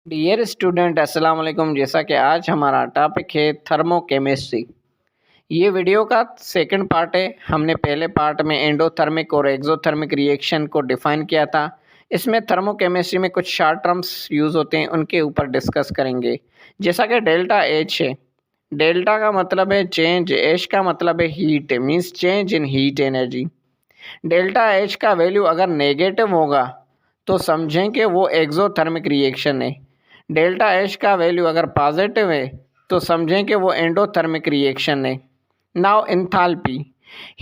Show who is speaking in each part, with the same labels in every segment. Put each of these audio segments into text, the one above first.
Speaker 1: Dear student अस्सलाम वालेकुम। जैसा कि आज हमारा टॉपिक है थर्मोकेमिस्ट्री। ये वीडियो का सेकंड पार्ट है। हमने पहले पार्ट में एंडोथर्मिक और एक्सोथर्मिक रिएक्शन को डिफाइन किया था। इसमें थर्मोकेमिस्ट्री में कुछ शॉर्ट टर्म्स यूज़ होते हैं, उनके ऊपर डिस्कस करेंगे। जैसा कि डेल्टा एच है। डेल्टा का मतलब है चेंज, एच का मतलब है heat, means change in heat energy. Delta H का वैल्यू अगर नेगेटिव होगा तो समझें कि वो एक्सोथर्मिक रिएक्शन है। डेल्टा एच का वैल्यू अगर पॉजिटिव है तो समझें कि वो एंडोथर्मिक रिएक्शन है। नाउ एंथैल्पी,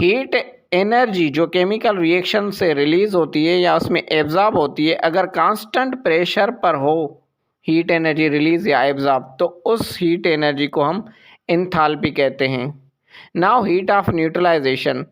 Speaker 1: हीट एनर्जी जो केमिकल रिएक्शन से रिलीज होती है या उसमें एब्जॉर्ब होती है, अगर कांस्टेंट प्रेशर पर हो हीट एनर्जी रिलीज या एब्जॉर्ब, तो उस हीट एनर्जी को हम एंथैल्पी कहते हैं। नाउ हीट ऑफ न्यूट्रलाइजेशन,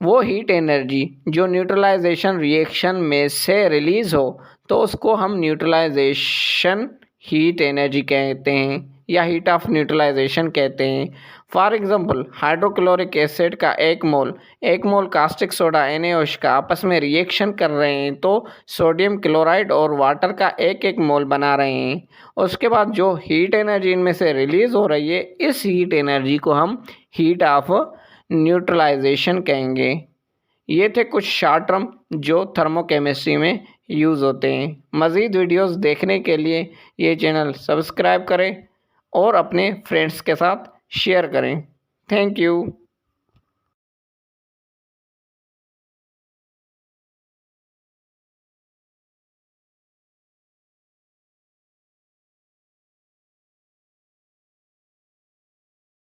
Speaker 1: वो हीट एनर्जी जो न्यूट्रलाइजेशन रिएक्शन में से रिलीज हो तो उसको हम न्यूट्रलाइजेशन हीट एनर्जी कहते हैं या हीट ऑफ न्यूट्रलाइजेशन कहते हैं। फॉर एग्जांपल, हाइड्रोक्लोरिक एसिड का एक मोल कास्टिक सोडा NaOH का आपस में रिएक्शन कर रहे हैं तो सोडियम क्लोराइड और वाटर का एक एक मोल बना रहे हैं। उसके बाद जो हीट एनर्जी इनमें से रिलीज हो रही है, इस हीट एनर्जी को हम हीट ऑफ न्यूट्रलाइजेशन कहेंगे। ये थे कुछ शॉर्ट टर्म जो थर्मोकेमिस्ट्री में यूज़ होते हैं। मज़ीद वीडियोस देखने के लिए ये चैनल सब्सक्राइब करें और अपने फ्रेंड्स के साथ शेयर करें। Thank you.